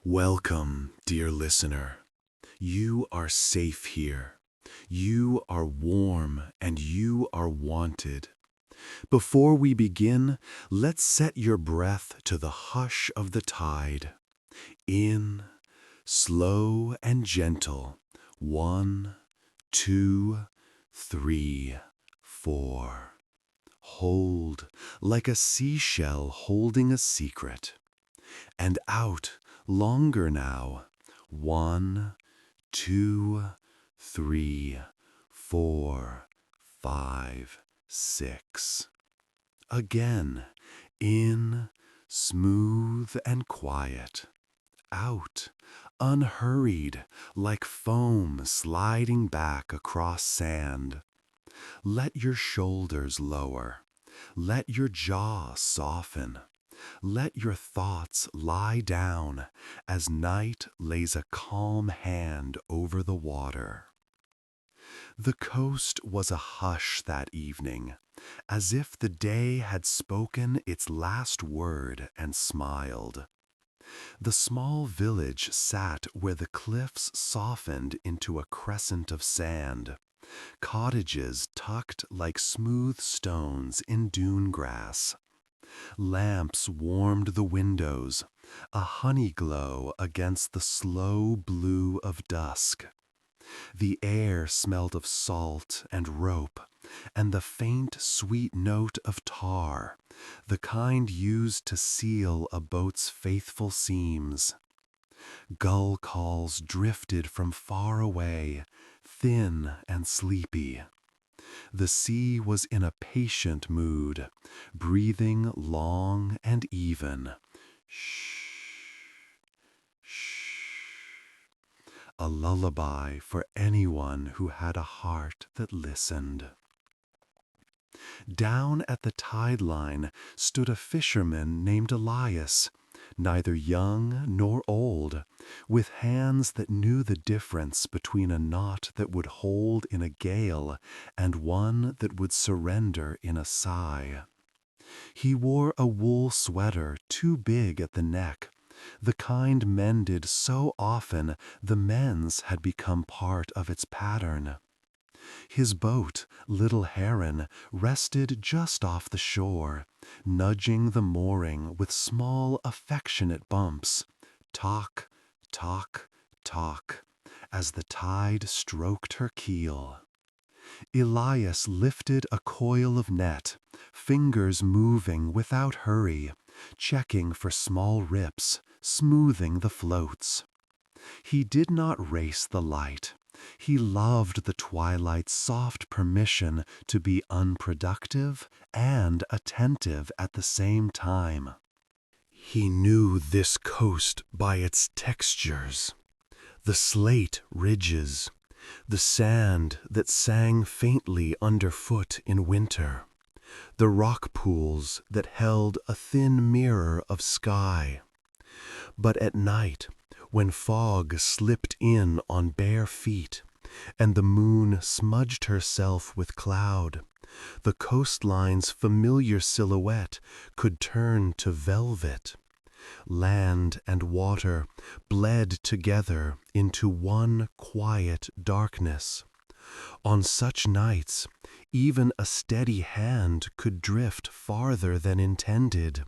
Welcome, dear listener. You are safe here. You are warm and you are wanted. Before we begin, let's set your breath to the hush of the tide. In, slow and gentle. 1, 2, 3, 4. Hold, like a seashell holding a secret. And out, longer now. 1, 2, 3, 4, 5, 6. Again, in, smooth and quiet. Out, unhurried, like foam sliding back across sand. Let your shoulders lower. Let your jaw soften. Let your thoughts lie down as night lays a calm hand over the water. The coast was a hush that evening, as if the day had spoken its last word and smiled. The small village sat where the cliffs softened into a crescent of sand, cottages tucked like smooth stones in dune grass. Lamps warmed the windows, a honey glow against the slow blue of dusk. The air smelled of salt and rope, and the faint, sweet note of tar, the kind used to seal a boat's faithful seams. Gull calls drifted from far away, thin and sleepy. The sea was in a patient mood, breathing long and even. Shh, shh. A lullaby for anyone who had a heart that listened. Down at the tide line stood a fisherman named Elias, neither young nor old, with hands that knew the difference between a knot that would hold in a gale and one that would surrender in a sigh. He wore a wool sweater too big at the neck, the kind mended so often the men's had become part of its pattern. His boat, Little Heron, rested just off the shore, nudging the mooring with small affectionate bumps. Talk, talk, talk, as the tide stroked her keel. Elias lifted a coil of net, fingers moving without hurry, checking for small rips, smoothing the floats. He did not race the light. He loved the twilight's soft permission to be unproductive and attentive at the same time. He knew this coast by its textures, the slate ridges, the sand that sang faintly underfoot in winter, the rock pools that held a thin mirror of sky. But at night, when fog slipped in on bare feet, and the moon smudged herself with cloud, the coastline's familiar silhouette could turn to velvet. Land and water bled together into one quiet darkness. On such nights, even a steady hand could drift farther than intended,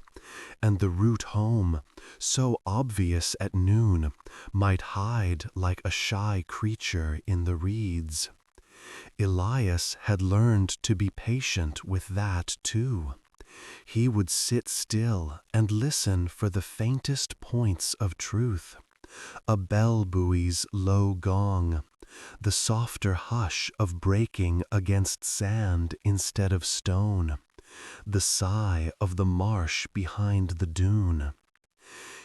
and the route home, so obvious at noon, might hide like a shy creature in the reeds. Elias had learned to be patient with that too. He would sit still and listen for the faintest points of truth, a bell buoy's low gong, the softer hush of breaking against sand instead of stone, the sigh of the marsh behind the dune.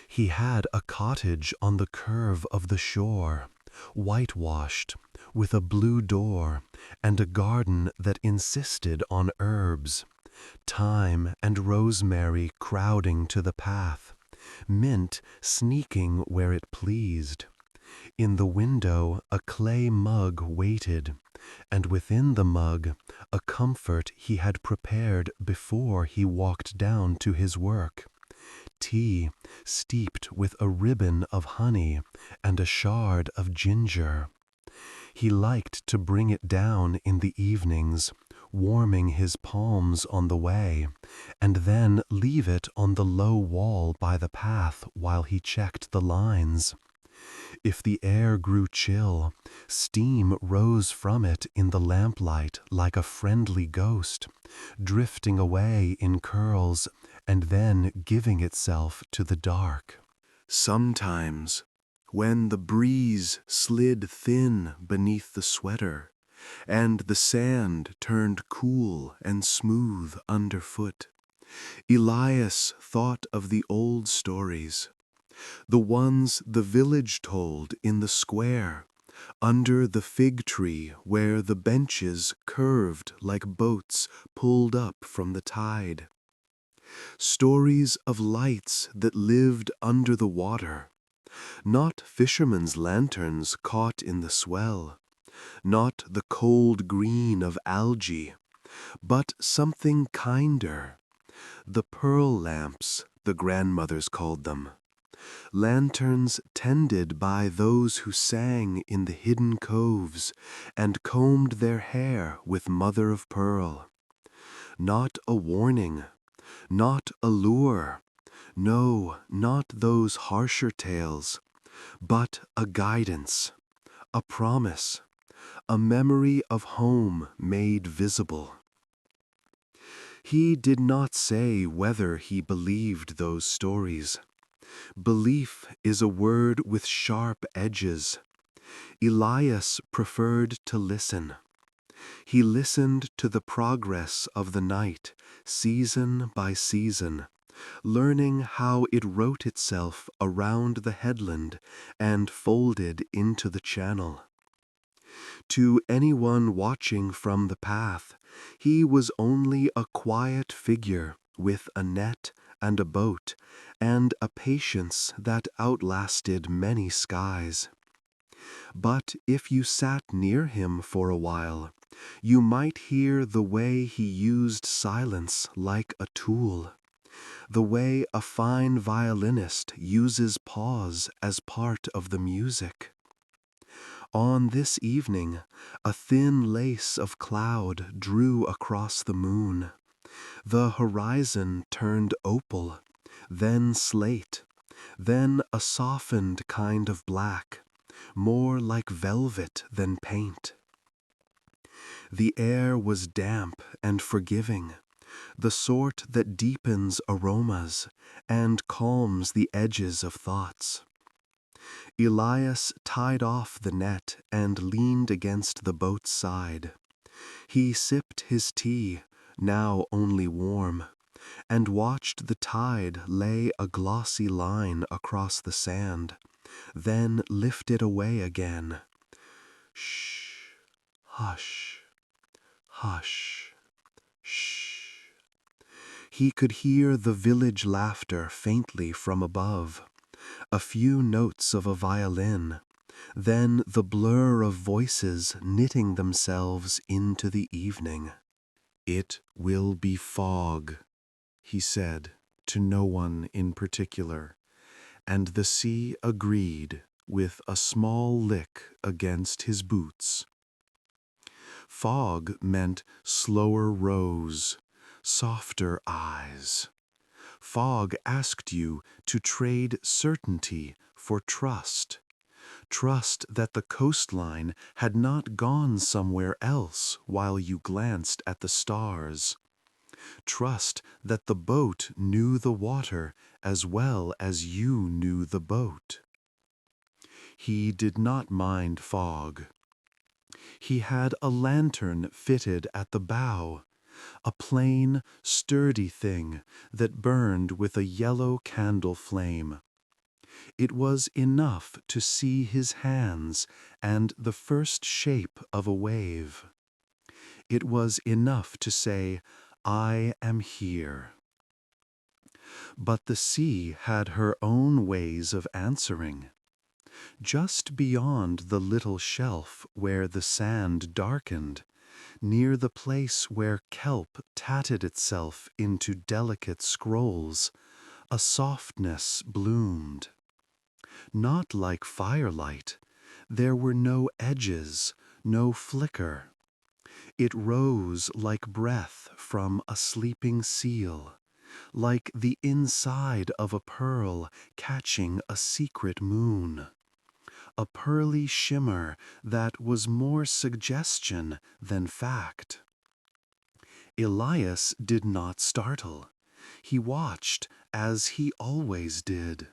He had a cottage on the curve of the shore, whitewashed, with a blue door and a garden that insisted on herbs, thyme and rosemary crowding to the path, mint sneaking where it pleased. In the window a clay mug waited, and within the mug a comfort he had prepared before he walked down to his work. tea steeped with a ribbon of honey and a shard of ginger. He liked to bring it down in the evenings, warming his palms on the way, and then leave it on the low wall by the path while he checked the lines. If the air grew chill, steam rose from it in the lamplight like a friendly ghost, drifting away in curls and then giving itself to the dark. Sometimes, when the breeze slid thin beneath the sweater, and the sand turned cool and smooth underfoot, Elias thought of the old stories, the ones the village told in the square, under the fig tree where the benches curved like boats pulled up from the tide. Stories of lights that lived under the water, not fishermen's lanterns caught in the swell, not the cold green of algae, but something kinder, the pearl lamps, the grandmothers called them, lanterns tended by those who sang in the hidden coves and combed their hair with mother of pearl. Not a warning, not a lure, no, not those harsher tales, but a guidance, a promise, a memory of home made visible. He did not say whether he believed those stories. Belief is a word with sharp edges. Elias preferred to listen. He listened to the progress of the night, season by season, learning how it wrote itself around the headland and folded into the channel. To anyone watching from the path, he was only a quiet figure with a net and a boat and a patience that outlasted many skies. But if you sat near him for a while, you might hear the way he used silence like a tool, the way a fine violinist uses pause as part of the music. On this evening, a thin lace of cloud drew across the moon. The horizon turned opal, then slate, then a softened kind of black, more like velvet than paint. The air was damp and forgiving, the sort that deepens aromas and calms the edges of thoughts. Elias tied off the net and leaned against the boat's side. He sipped his tea, now only warm, and watched the tide lay a glossy line across the sand, then lift it away again. Shh, hush, hush, shh. He could hear the village laughter faintly from above, a few notes of a violin, then the blur of voices knitting themselves into the evening. "It will be fog," he said, to no one in particular, and the sea agreed with a small lick against his boots. Fog meant slower rows, softer eyes. Fog asked you to trade certainty for trust. Trust that the coastline had not gone somewhere else while you glanced at the stars. Trust that the boat knew the water as well as you knew the boat. He did not mind fog. He had a lantern fitted at the bow, a plain, sturdy thing that burned with a yellow candle flame. It was enough to see his hands and the first shape of a wave. It was enough to say, "I am here." But the sea had her own ways of answering. Just beyond the little shelf where the sand darkened, near the place where kelp tatted itself into delicate scrolls, a softness bloomed. Not like firelight, there were no edges, no flicker. It rose like breath from a sleeping seal, like the inside of a pearl catching a secret moon. A pearly shimmer that was more suggestion than fact. Elias did not startle. He watched as he always did.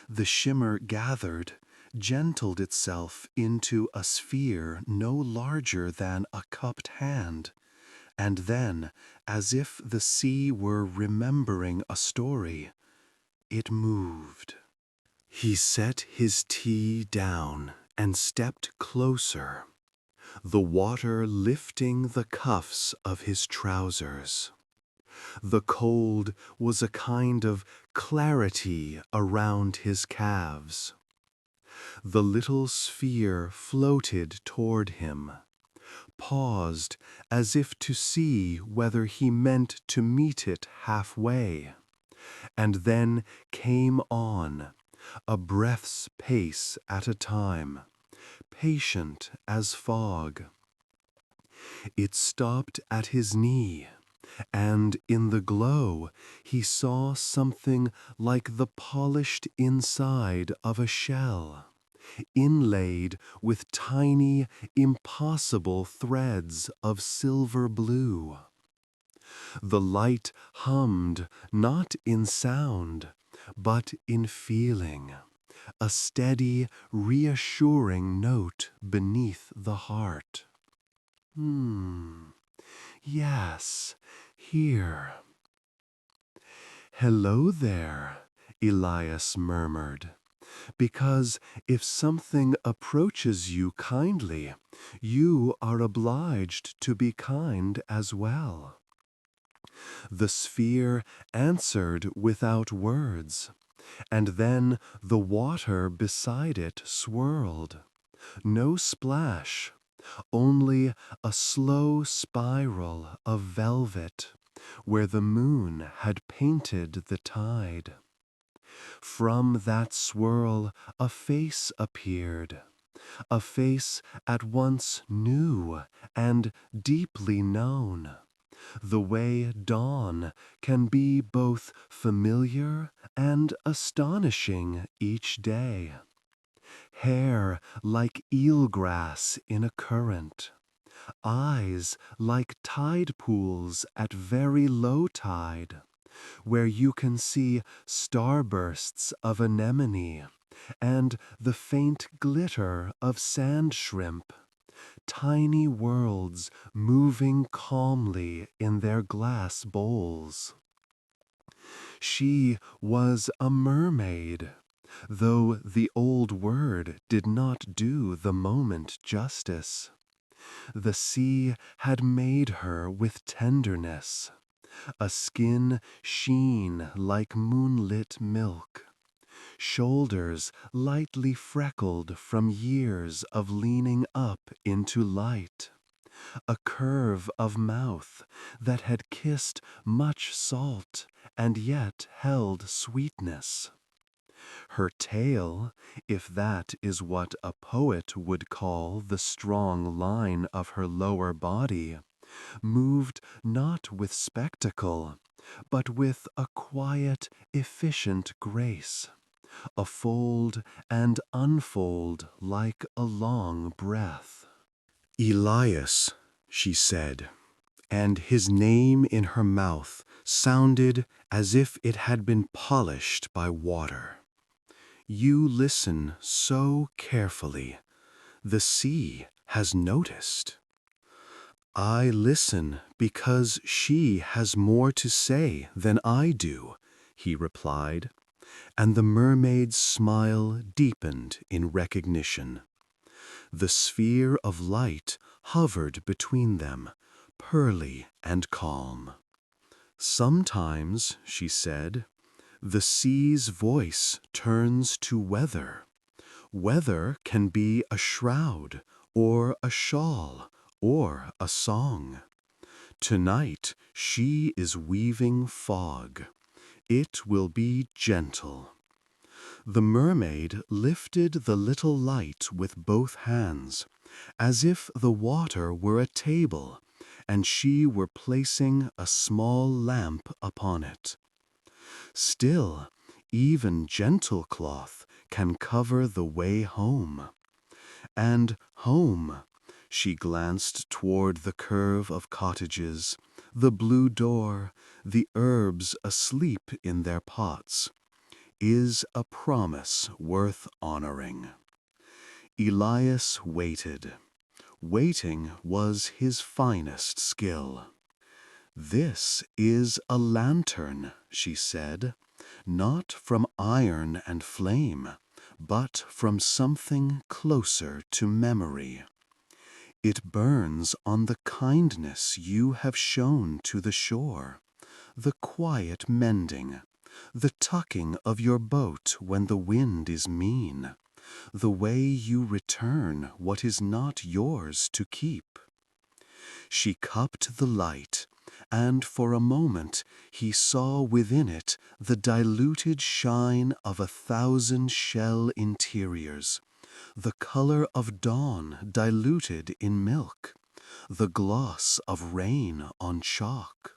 The shimmer gathered, gentled itself into a sphere no larger than a cupped hand, and then, as if the sea were remembering a story, it moved. He set his tea down and stepped closer, the water lifting the cuffs of his trousers. The cold was a kind of clarity around his calves. The little sphere floated toward him, paused as if to see whether he meant to meet it halfway, and then came on, a breath's pace at a time, patient as fog. It stopped at his knee, and in the glow he saw something like the polished inside of a shell, inlaid with tiny, impossible threads of silver blue. The light hummed not in sound, but in feeling, a steady, reassuring note beneath the heart. Yes, here. Hello there, Elias murmured, because if something approaches you kindly, you are obliged to be kind as well. The sphere answered without words, and then the water beside it swirled. No splash, only a slow spiral of velvet, where the moon had painted the tide. From that swirl a face appeared, a face at once new and deeply known, the way dawn can be both familiar and astonishing each day. Hair like eelgrass in a current, eyes like tide pools at very low tide, where you can see starbursts of anemone and the faint glitter of sand shrimp, tiny worlds moving calmly in their glass bowls. She was a mermaid, though the old word did not do the moment justice. The sea had made her with tenderness, a skin sheen like moonlit milk, shoulders lightly freckled from years of leaning up into light, a curve of mouth that had kissed much salt and yet held sweetness. Her tail, if that is what a poet would call the strong line of her lower body, moved not with spectacle, but with a quiet, efficient grace, a fold and unfold like a long breath. Elias, she said, and his name in her mouth sounded as if it had been polished by water. You listen so carefully. The sea has noticed. I listen because she has more to say than I do, he replied, and the mermaid's smile deepened in recognition. The sphere of light hovered between them, pearly and calm. Sometimes, she said, the sea's voice turns to weather. Weather can be a shroud, or a shawl, or a song. Tonight she is weaving fog. It will be gentle. The mermaid lifted the little light with both hands, as if the water were a table, and she were placing a small lamp upon it. Still, even gentle cloth can cover the way home. And home, she glanced toward the curve of cottages, the blue door, the herbs asleep in their pots, is a promise worth honoring. Elias waited. Waiting was his finest skill. "This is a lantern," she said, "not from iron and flame, but from something closer to memory. It burns on the kindness you have shown to the shore, the quiet mending, the tucking of your boat when the wind is mean, the way you return what is not yours to keep." She cupped the light, and for a moment he saw within it the diluted shine of 1,000 shell interiors, the color of dawn diluted in milk, the gloss of rain on chalk.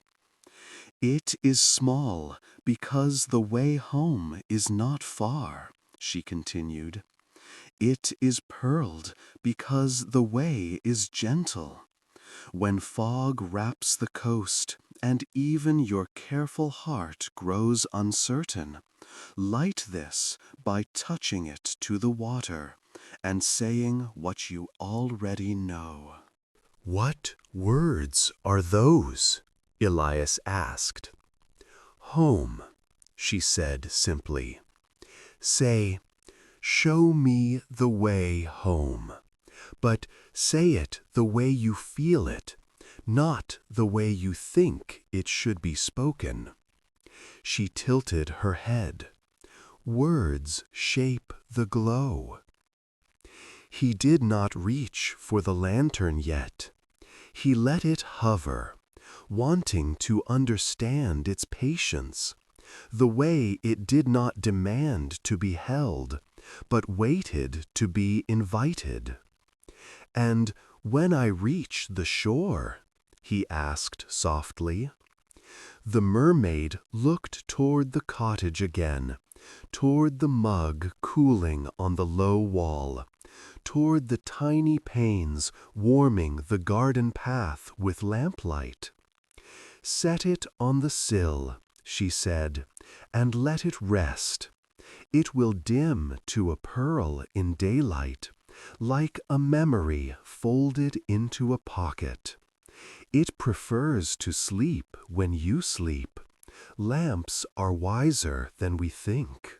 "It is small because the way home is not far," she continued. "It is pearled because the way is gentle. When fog wraps the coast, and even your careful heart grows uncertain, light this by touching it to the water and saying what you already know." "What words are those?" Elias asked. "Home," she said simply. "Say, 'Show me the way home.' But say it the way you feel it, not the way you think it should be spoken." She tilted her head. "Words shape the glow." He did not reach for the lantern yet. He let it hover, wanting to understand its patience, the way it did not demand to be held, but waited to be invited. "And when I reach the shore?" he asked softly. The mermaid looked toward the cottage again, toward the mug cooling on the low wall, toward the tiny panes warming the garden path with lamplight. "Set it on the sill," she said, "and let it rest. It will dim to a pearl in daylight, like a memory folded into a pocket. It prefers to sleep when you sleep. Lamps are wiser than we think."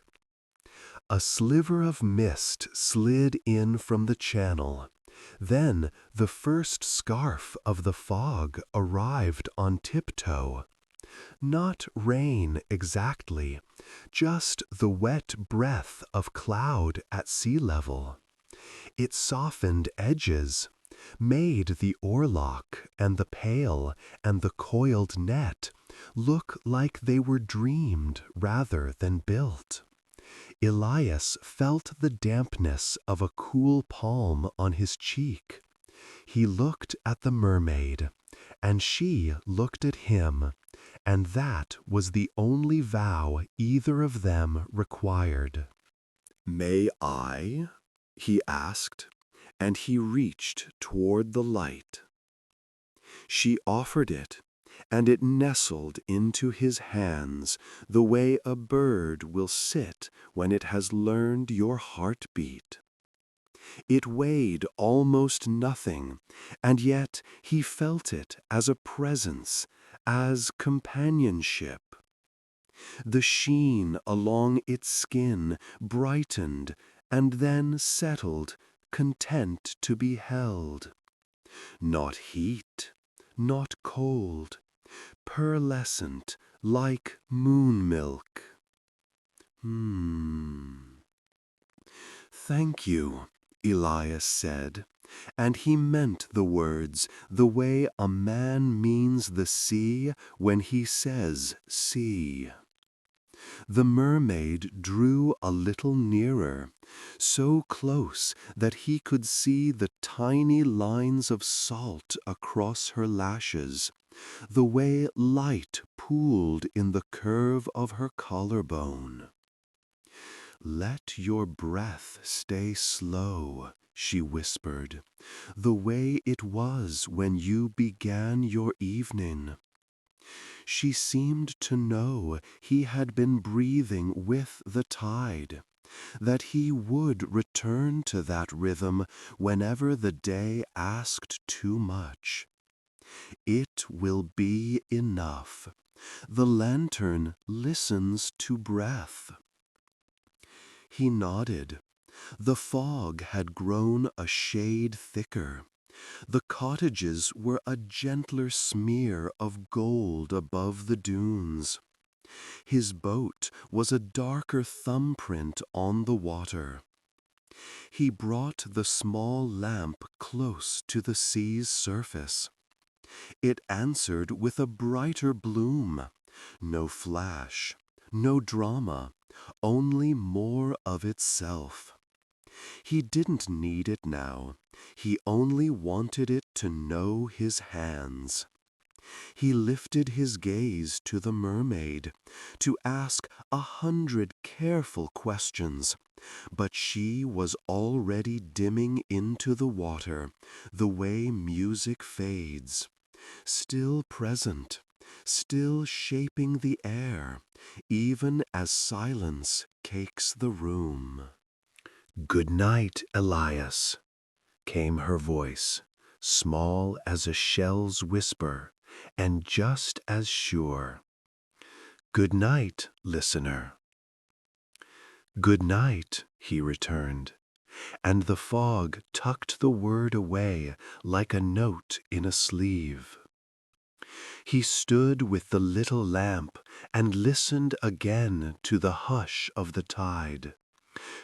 A sliver of mist slid in from the channel. Then the first scarf of the fog arrived on tiptoe. Not rain exactly, just the wet breath of cloud at sea level. It softened edges, made the oarlock and the pail and the coiled net look like they were dreamed rather than built. Elias felt the dampness of a cool palm on his cheek. He looked at the mermaid, and she looked at him, and that was the only vow either of them required. "May I?" he asked, and he reached toward the light. She offered it, and it nestled into his hands the way a bird will sit when it has learned your heartbeat. It weighed almost nothing, and yet he felt it as a presence, as companionship. The sheen along its skin brightened and then settled, content to be held. Not heat, not cold, pearlescent like moon milk. "Thank you," Elias said, and he meant the words the way a man means the sea when he says sea. The mermaid drew a little nearer, so close that he could see the tiny lines of salt across her lashes, the way light pooled in the curve of her collarbone. "Let your breath stay slow," she whispered, "the way it was when you began your evening." She seemed to know he had been breathing with the tide, that he would return to that rhythm whenever the day asked too much. It will be enough. The lantern listens to breath. He nodded. The fog had grown a shade thicker. The cottages were a gentler smear of gold above the dunes. His boat was a darker thumbprint on the water. He brought the small lamp close to the sea's surface. It answered with a brighter bloom. No flash, no drama, only more of itself. He didn't need it now. He only wanted it to know his hands. He lifted his gaze to the mermaid, to ask 100 careful questions, but she was already dimming into the water, the way music fades, still present, still shaping the air, even as silence cakes the room. "Good night, Elias," came her voice, small as a shell's whisper, and just as sure. "Good night, listener." "Good night," he returned, and the fog tucked the word away like a note in a sleeve. He stood with the little lamp and listened again to the hush of the tide,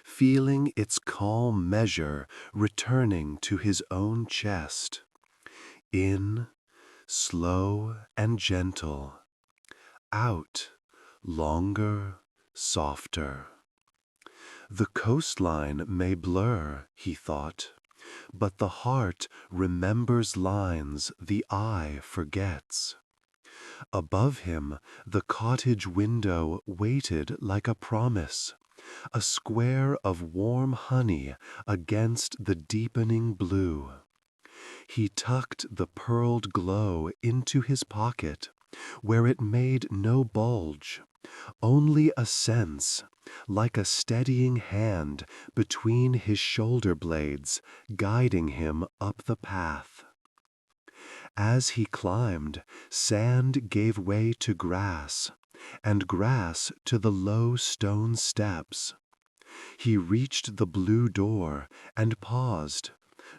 feeling its calm measure returning to his own chest. In, slow and gentle. Out, longer, softer. The coastline may blur, he thought, but the heart remembers lines the eye forgets. Above him, the cottage window waited like a promise, a square of warm honey against the deepening blue. He tucked the pearled glow into his pocket, where it made no bulge, only a sense, like a steadying hand between his shoulder blades, guiding him up the path. As he climbed, sand gave way to grass, and grass to the low stone steps. He reached the blue door and paused,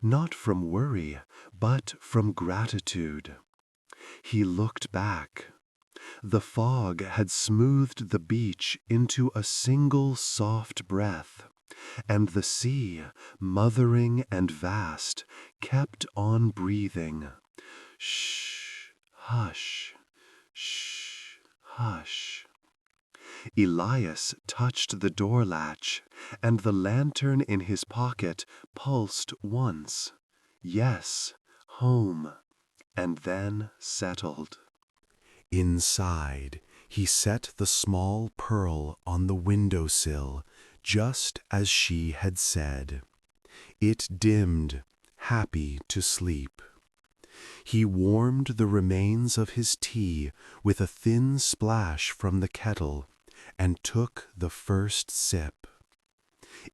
not from worry, but from gratitude. He looked back. The fog had smoothed the beach into a single soft breath, and the sea, mothering and vast, kept on breathing. Shh, hush, shh, hush. Elias touched the door latch, and the lantern in his pocket pulsed once. Yes, home, and then settled. Inside, he set the small pearl on the windowsill, just as she had said. It dimmed, happy to sleep. He warmed the remains of his tea with a thin splash from the kettle, and took the first sip.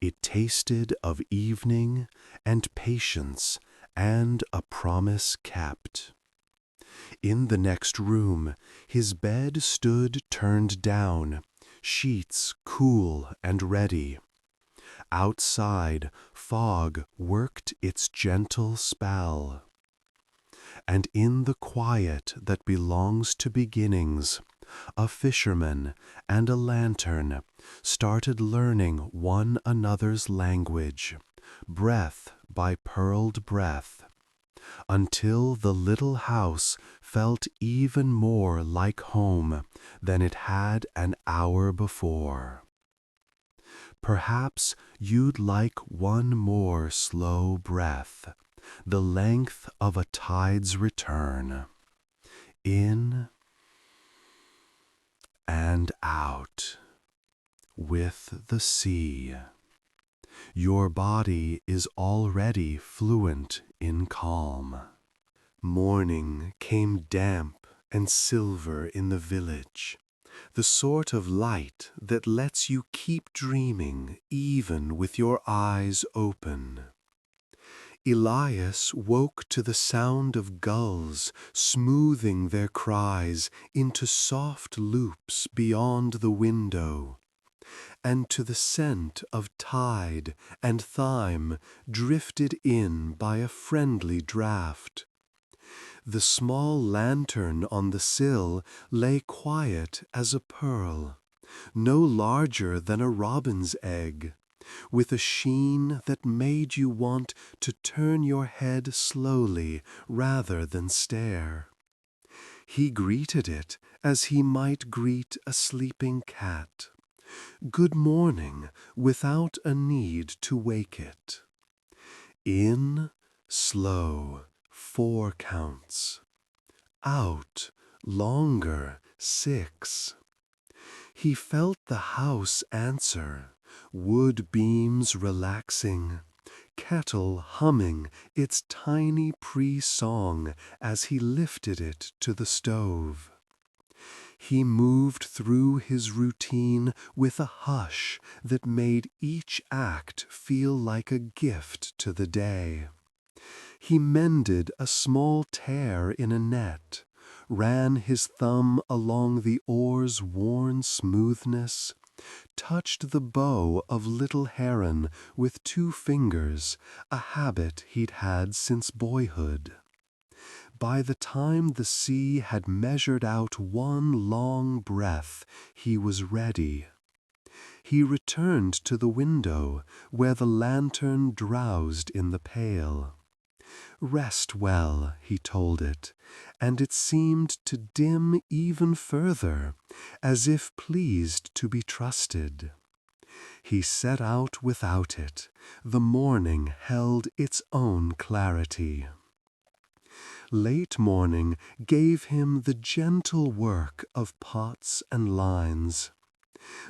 It tasted of evening and patience and a promise kept. In the next room, his bed stood turned down, sheets cool and ready. Outside, fog worked its gentle spell. And in the quiet that belongs to beginnings, a fisherman and a lantern started learning one another's language, breath by pearled breath. until the little house felt even more like home than it had an hour before. Perhaps you'd like one more slow breath, the length of a tide's return. In and out with the sea. Your body is already fluent in calm. Morning came damp and silver in the village, the sort of light that lets you keep dreaming even with your eyes open. Elias woke to the sound of gulls smoothing their cries into soft loops beyond the window, and to the scent of tide and thyme drifted in by a friendly draught. The small lantern on the sill lay quiet as a pearl, no larger than a robin's egg, with a sheen that made you want to turn your head slowly rather than stare. He greeted it as he might greet a sleeping cat. Good morning, without a need to wake it. In, slow, 4 counts. Out, longer, 6. He felt the house answer, wood beams relaxing, kettle humming its tiny pre-song as he lifted it to the stove. He moved through his routine with a hush that made each act feel like a gift to the day. He mended a small tear in a net, ran his thumb along the oar's worn smoothness, touched the bow of little heron with 2 fingers, a habit he'd had since boyhood. By the time the sea had measured out 1 long breath, he was ready. He returned to the window, where the lantern drowsed in the pail. Rest well, he told it, and it seemed to dim even further, as if pleased to be trusted. He set out without it. The morning held its own clarity. Late morning gave him the gentle work of pots and lines.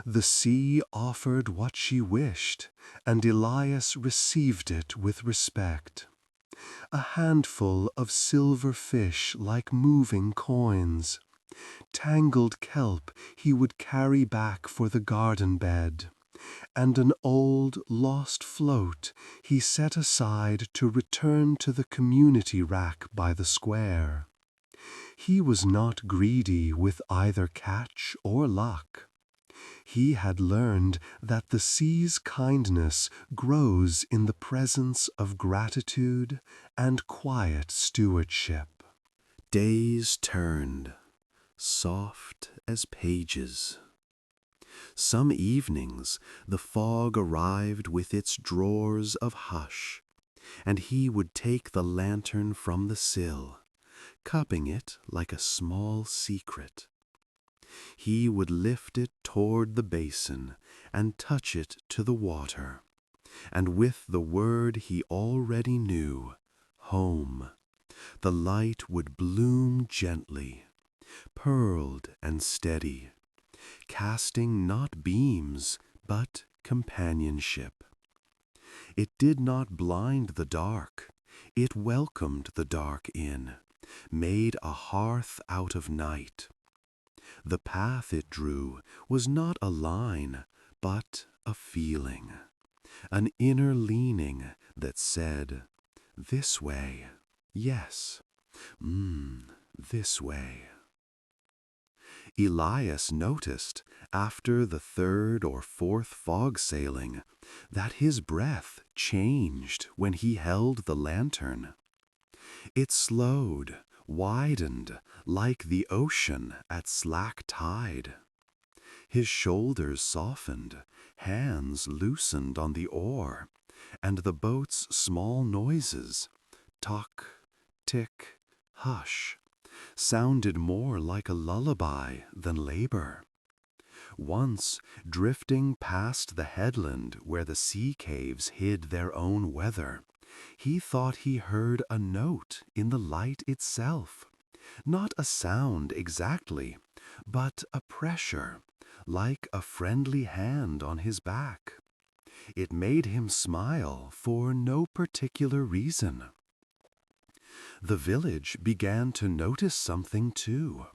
The sea offered what she wished, and Elias received it with respect. A handful of silver fish like moving coins. Tangled kelp he would carry back for the garden bed, and an old, lost float he set aside to return to the community rack by the square. He was not greedy with either catch or luck. He had learned that the sea's kindness grows in the presence of gratitude and quiet stewardship. Days turned, soft as pages. Some evenings the fog arrived with its drawers of hush, and he would take the lantern from the sill, cupping it like a small secret. He would lift it toward the basin and touch it to the water, and with the word he already knew, home, the light would bloom gently, pearled and steady, casting not beams, but companionship. It did not blind the dark, it welcomed the dark in, made a hearth out of night. The path it drew was not a line, but a feeling, an inner leaning that said, "This way, yes, this way." Elias noticed, after the 3rd or 4th fog sailing, that his breath changed when he held the lantern. It slowed, widened, like the ocean at slack tide. His shoulders softened, hands loosened on the oar, and the boat's small noises, tuck, tick, hush, sounded more like a lullaby than labor. Once, drifting past the headland where the sea caves hid their own weather, he thought he heard a note in the light itself. Not a sound exactly, but a pressure, like a friendly hand on his back. It made him smile for no particular reason. The village began to notice something too.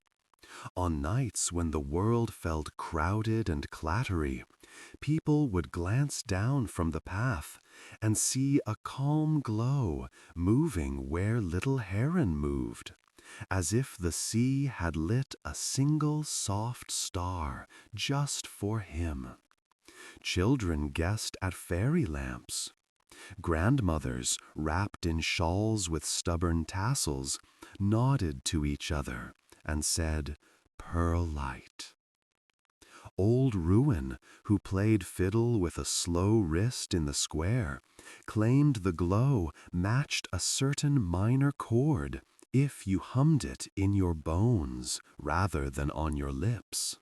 On nights when the world felt crowded and clattery, people would glance down from the path and see a calm glow moving where little heron moved, as if the sea had lit a single soft star just for him. Children guessed at fairy lamps. Grandmothers, wrapped in shawls with stubborn tassels, nodded to each other and said, "Pearl light." Old Ruin, who played fiddle with a slow wrist in the square, claimed the glow matched a certain minor chord if you hummed it in your bones rather than on your lips.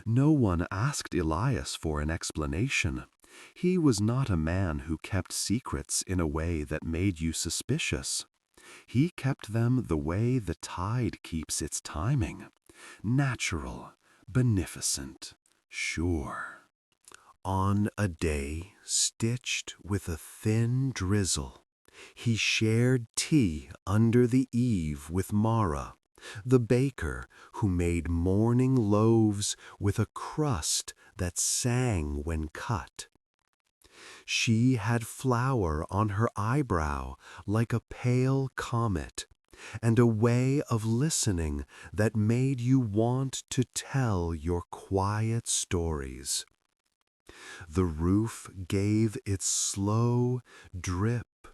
No one asked Elias for an explanation. He was not a man who kept secrets in a way that made you suspicious. He kept them the way the tide keeps its timing. Natural, beneficent, sure. On a day stitched with a thin drizzle, he shared tea under the eave with Mara, the baker who made morning loaves with a crust that sang when cut. She had flour on her eyebrow like a pale comet, and a way of listening that made you want to tell your quiet stories. The roof gave its slow drip,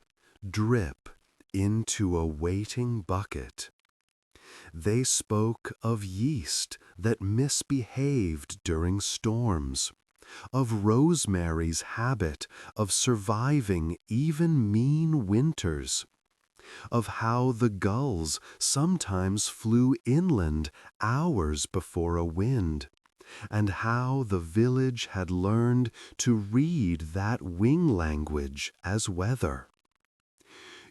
drip into a waiting bucket. They spoke of yeast that misbehaved during storms, of Rosemary's habit of surviving even mean winters, of how the gulls sometimes flew inland hours before a wind, and how the village had learned to read that wing language as weather.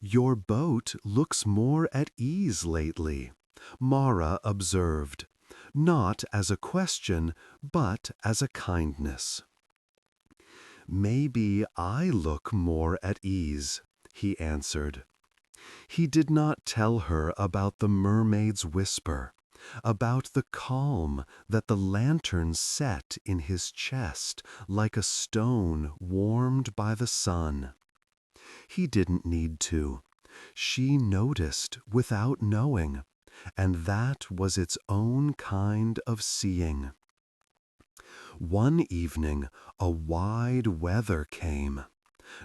"Your boat looks more at ease lately," Mara observed, not as a question, but as a kindness. "Maybe I look more at ease," he answered. He did not tell her about the mermaid's whisper, about the calm that the lantern set in his chest like a stone warmed by the sun. He didn't need to. She noticed without knowing, and that was its own kind of seeing. One evening, a wide weather came.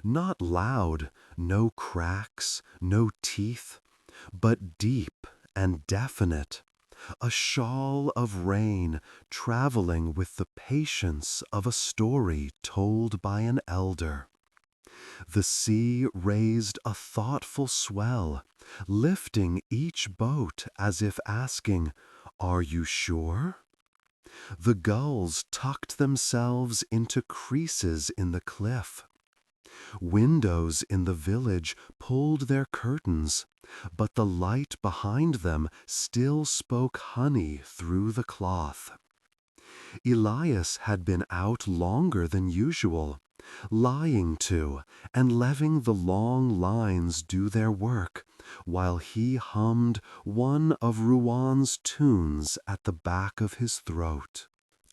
Not loud, no cracks, no teeth, but deep and definite. A shawl of rain traveling with the patience of a story told by an elder. The sea raised a thoughtful swell, lifting each boat as if asking, "Are you sure?" The gulls tucked themselves into creases in the cliff. Windows in the village pulled their curtains, but the light behind them still spoke honey through the cloth. Elias had been out longer than usual, lying to and letting the long lines do their work, while he hummed one of Ruan's tunes at the back of his throat.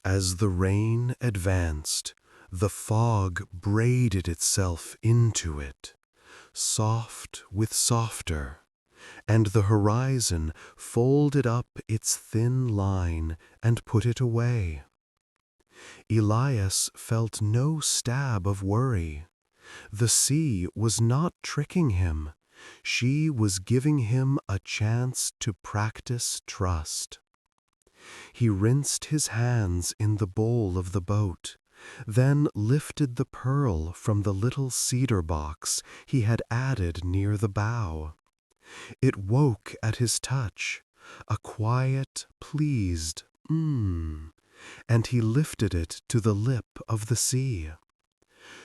As the rain advanced, the fog braided itself into it, soft with softer, and the horizon folded up its thin line and put it away. Elias felt no stab of worry. The sea was not tricking him. She was giving him a chance to practice trust. He rinsed his hands in the bowl of the boat, then lifted the pearl from the little cedar box he had added near the bow. It woke at his touch, a quiet, pleased and he lifted it to the lip of the sea.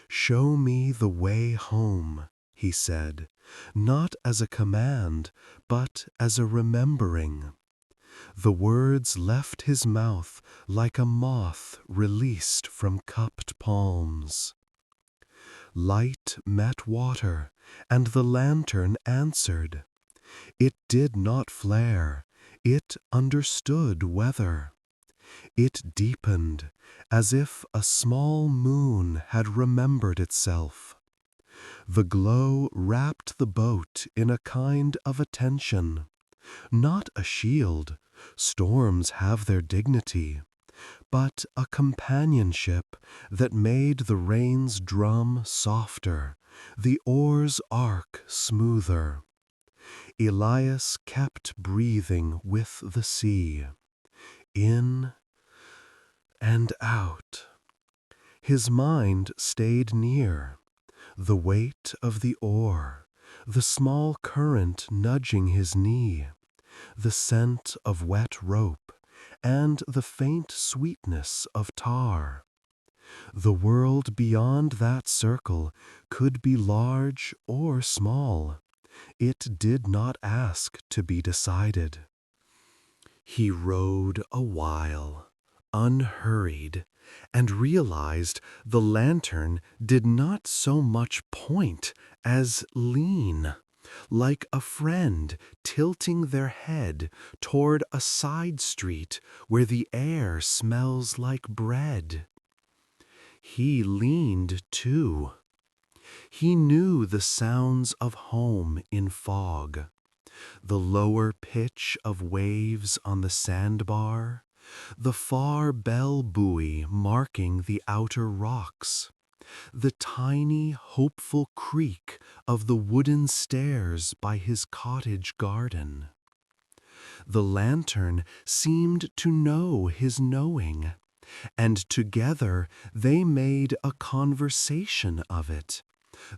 "Show me the way home," he said, not as a command, but as a remembering. The words left his mouth like a moth released from cupped palms. Light met water, and the lantern answered. It did not flare, it understood weather. It deepened, as if a small moon had remembered itself. The glow wrapped the boat in a kind of attention, not a shield, storms have their dignity, but a companionship that made the rain's drum softer, the oar's arc smoother. Elias kept breathing with the sea, in and out. His mind stayed near, the weight of the oar, the small current nudging his knee, the scent of wet rope, and the faint sweetness of tar. The world beyond that circle could be large or small. It did not ask to be decided. He rode a while, unhurried, and realized the lantern did not so much point as lean, like a friend tilting their head toward a side street where the air smells like bread. He leaned too. He knew the sounds of home in fog, the lower pitch of waves on the sandbar, the far bell buoy marking the outer rocks, the tiny, hopeful creak of the wooden stairs by his cottage garden. The lantern seemed to know his knowing, and together they made a conversation of it,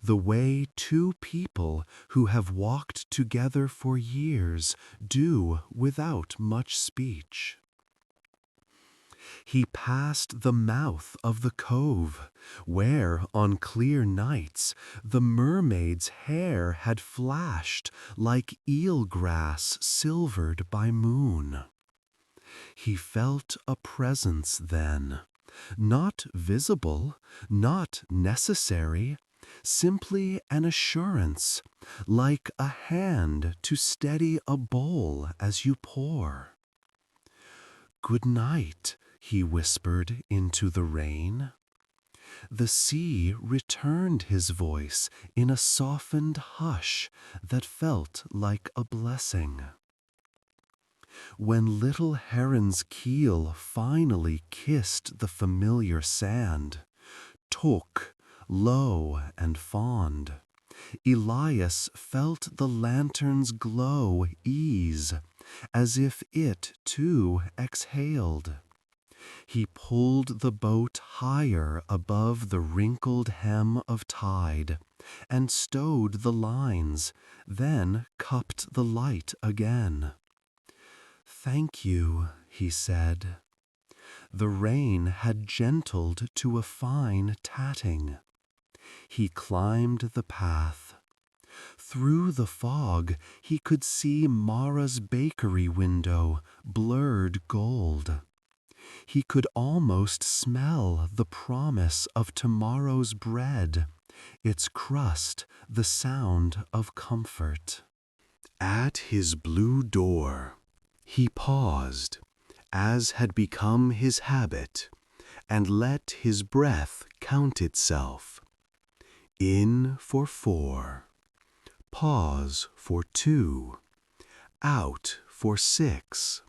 the way two people who have walked together for years do without much speech. He passed the mouth of the cove, where, on clear nights, the mermaid's hair had flashed like eel-grass silvered by moon. He felt a presence then, not visible, not necessary, simply an assurance, like a hand to steady a bowl as you pour. "Good night," he whispered into the rain. The sea returned his voice in a softened hush that felt like a blessing. When little heron's keel finally kissed the familiar sand, took, low and fond, Elias felt the lantern's glow ease, as if it, too, exhaled. He pulled the boat higher above the wrinkled hem of tide, and stowed the lines, then cupped the light again. "Thank you," he said. The rain had gentled to a fine tatting. He climbed the path. Through the fog he could see Mara's bakery window, blurred gold. He could almost smell the promise of tomorrow's bread, its crust the sound of comfort. At his blue door he paused, as had become his habit, and let his breath count itself. In for 4, pause for 2, out for 6.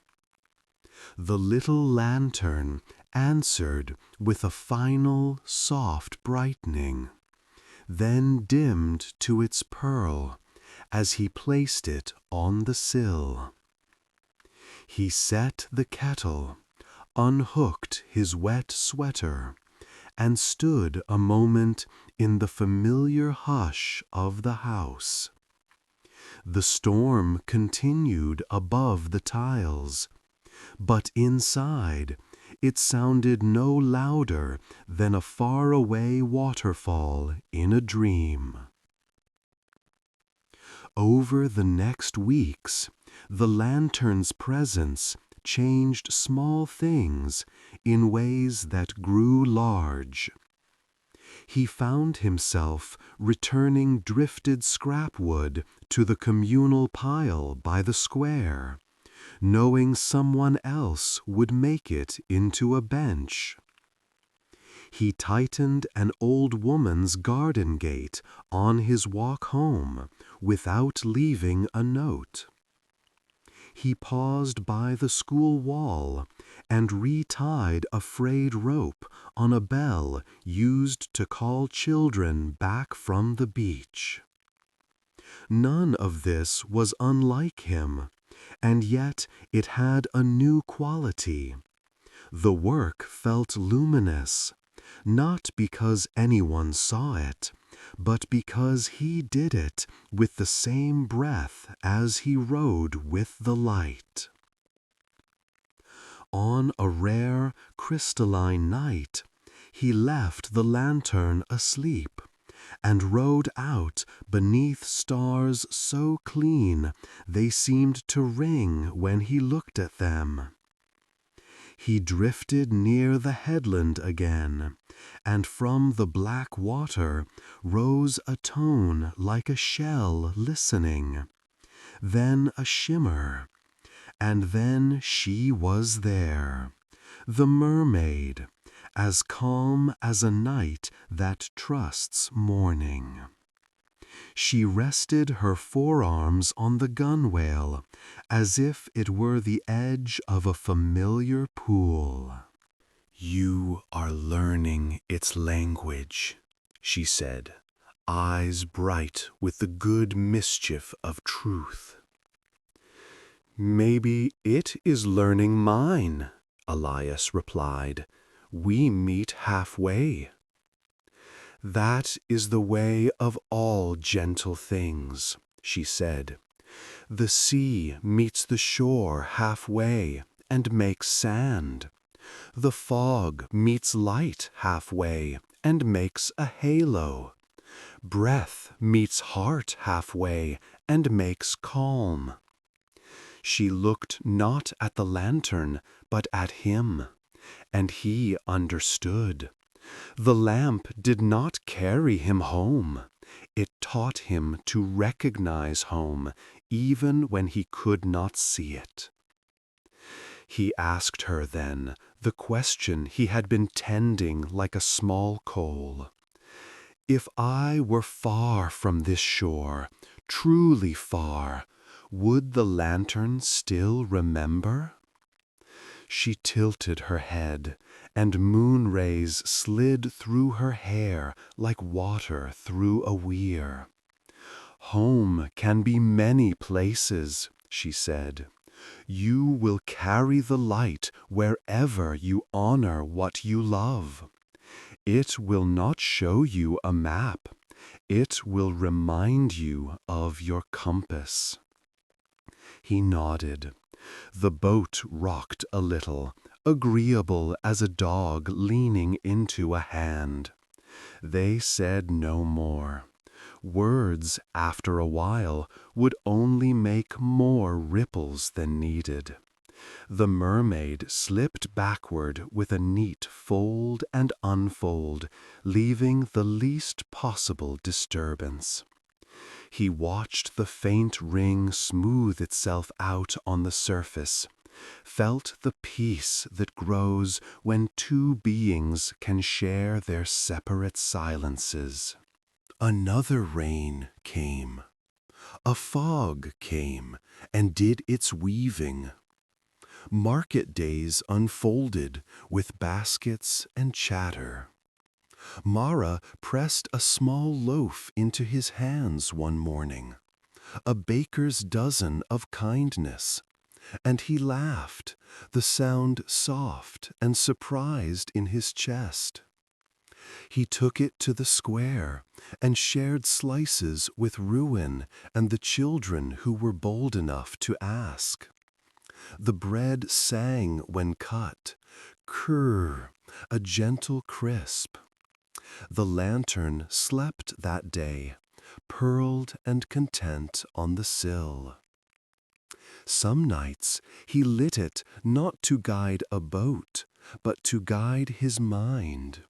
The little lantern answered with a final soft brightening, then dimmed to its pearl as he placed it on the sill. He set the kettle, unhooked his wet sweater, and stood a moment in the familiar hush of the house. The storm continued above the tiles, but inside it sounded no louder than a faraway waterfall in a dream. Over the next weeks, the lantern's presence changed small things in ways that grew large. He found himself returning drifted scrap wood to the communal pile by the square, knowing someone else would make it into a bench. He tightened an old woman's garden gate on his walk home without leaving a note. He paused by the school wall and retied a frayed rope on a bell used to call children back from the beach. None of this was unlike him, and yet it had a new quality. The work felt luminous, not because anyone saw it, but because he did it with the same breath as he rode with the light. On a rare, crystalline night, he left the lantern asleep and rode out beneath stars so clean they seemed to ring when he looked at them. He drifted near the headland again, and from the black water rose a tone like a shell listening, then a shimmer, and then she was there, the mermaid, as calm as a night that trusts morning. She rested her forearms on the gunwale as if it were the edge of a familiar pool. "You are learning its language," she said, eyes bright with the good mischief of truth. "Maybe it is learning mine," Elias replied. "We meet halfway." "That is the way of all gentle things," she said. "The sea meets the shore halfway and makes sand. The fog meets light halfway and makes a halo. Breath meets heart halfway and makes calm." She looked not at the lantern, but at him, and he understood. The lamp did not carry him home. It taught him to recognize home, even when he could not see it. He asked her then the question he had been tending like a small coal. "If I were far from this shore, truly far, would the lantern still remember?" She tilted her head, and moon rays slid through her hair like water through a weir. "Home can be many places," she said. "You will carry the light wherever you honor what you love. It will not show you a map. It will remind you of your compass." He nodded. The boat rocked a little, agreeable as a dog leaning into a hand. They said no more. Words, after a while, would only make more ripples than needed. The mermaid slipped backward with a neat fold and unfold, leaving the least possible disturbance. He watched the faint ring smooth itself out on the surface, felt the peace that grows when two beings can share their separate silences. Another rain came. A fog came and did its weaving. Market days unfolded with baskets and chatter. Mara pressed a small loaf into his hands one morning, a baker's dozen of kindness, and he laughed, the sound soft and surprised in his chest. He took it to the square and shared slices with Ruin and the children who were bold enough to ask. The bread sang when cut, krr, a gentle crisp. The lantern slept that day, pearled and content on the sill. Some nights he lit it not to guide a boat, but to guide his mind.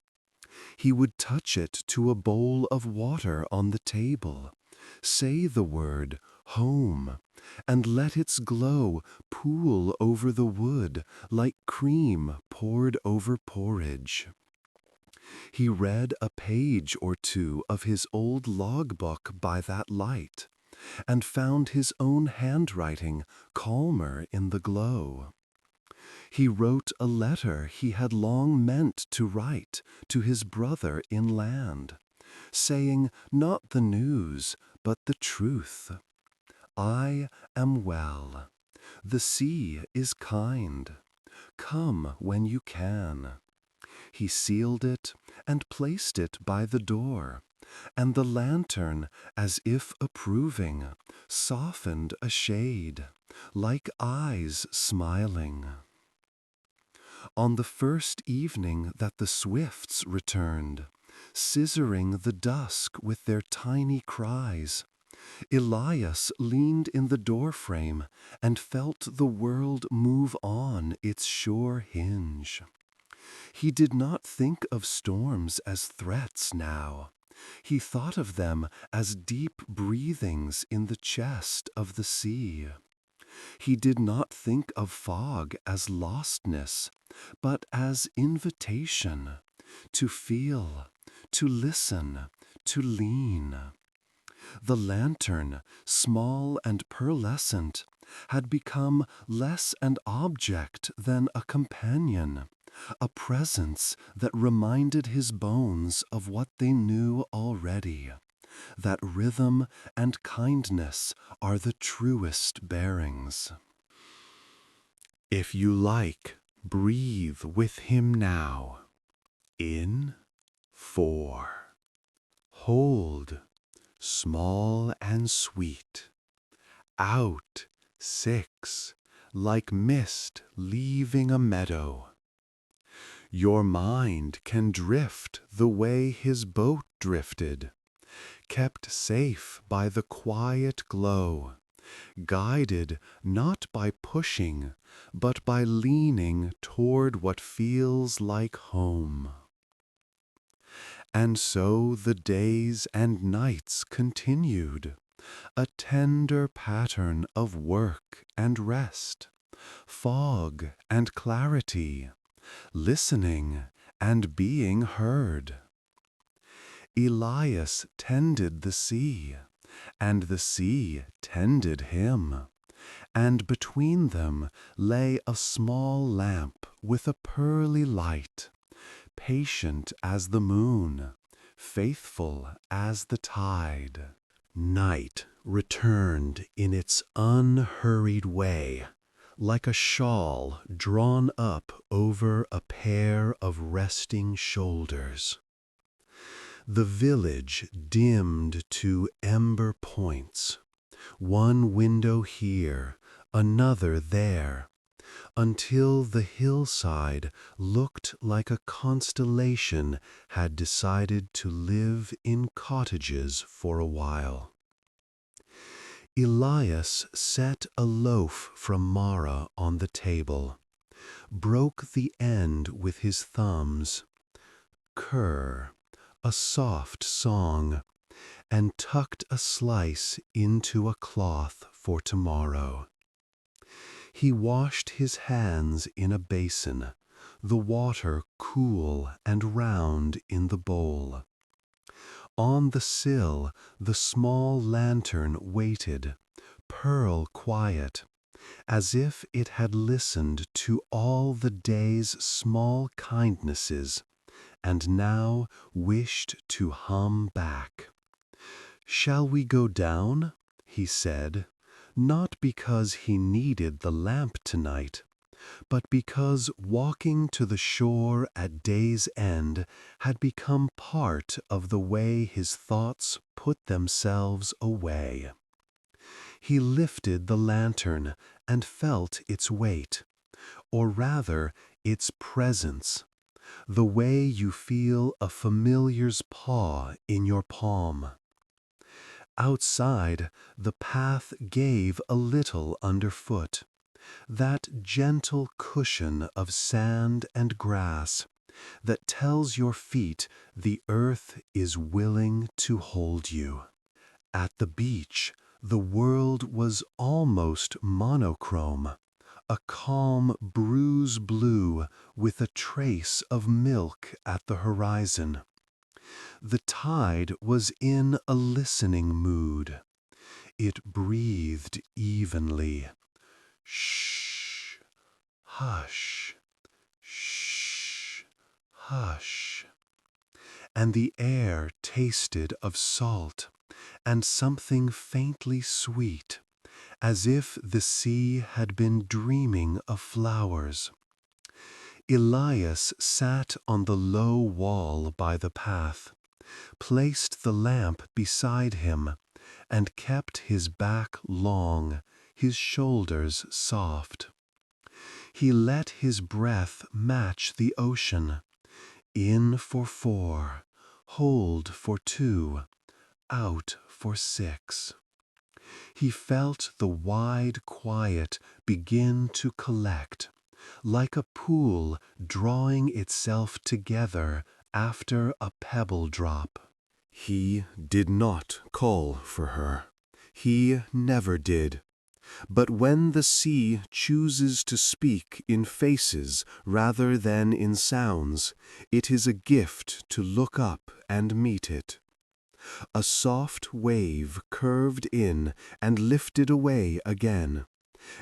He would touch it to a bowl of water on the table, say the word home, and let its glow pool over the wood like cream poured over porridge. He read a page or two of his old logbook by that light, and found his own handwriting calmer in the glow. He wrote a letter he had long meant to write to his brother inland, saying not the news, but the truth. I am well. The sea is kind. Come when you can. He sealed it and placed it by the door, and the lantern, as if approving, softened a shade, like eyes smiling. On the first evening that the swifts returned, scissoring the dusk with their tiny cries, Elias leaned in the doorframe and felt the world move on its sure hinge. He did not think of storms as threats now. He thought of them as deep breathings in the chest of the sea. He did not think of fog as lostness, but as invitation to feel, to listen, to lean. The lantern, small and pearlescent, had become less an object than a companion, a presence that reminded his bones of what they knew already, that rhythm and kindness are the truest bearings. If you like, breathe with him now. In, 4. Hold, small and sweet. Out, 6, like mist leaving a meadow. Your mind can drift the way his boat drifted, kept safe by the quiet glow, guided not by pushing, but by leaning toward what feels like home. And so the days and nights continued, a tender pattern of work and rest, fog and clarity, listening and being heard. Elias tended the sea, and the sea tended him, and between them lay a small lamp with a pearly light, patient as the moon, faithful as the tide. Night returned in its unhurried way, like a shawl drawn up over a pair of resting shoulders. The village dimmed to ember points, one window here, another there, until the hillside looked like a constellation had decided to live in cottages for a while. Elias set a loaf from Mara on the table, broke the end with his thumbs, kurr, a soft song, and tucked a slice into a cloth for tomorrow. He washed his hands in a basin, the water cool and round in the bowl. On the sill, the small lantern waited, pearl quiet, as if it had listened to all the day's small kindnesses, and now wished to hum back. "Shall we go down?" he said, not because he needed the lamp tonight, but because walking to the shore at day's end had become part of the way his thoughts put themselves away. He lifted the lantern and felt its weight, or rather its presence, the way you feel a familiar's paw in your palm. Outside, the path gave a little underfoot, that gentle cushion of sand and grass that tells your feet the earth is willing to hold you. At the beach, the world was almost monochrome, a calm bruise blue with a trace of milk at the horizon. The tide was in a listening mood. It breathed evenly. Shh, hush, shh, hush. And the air tasted of salt and something faintly sweet, as if the sea had been dreaming of flowers. Elias sat on the low wall by the path, placed the lamp beside him, and kept his back long, his shoulders soft. He let his breath match the ocean, in for 4, hold for 2, out for 6. He felt the wide quiet begin to collect, like a pool drawing itself together after a pebble drop. He did not call for her. He never did. But when the sea chooses to speak in faces rather than in sounds, it is a gift to look up and meet it. A soft wave curved in and lifted away again,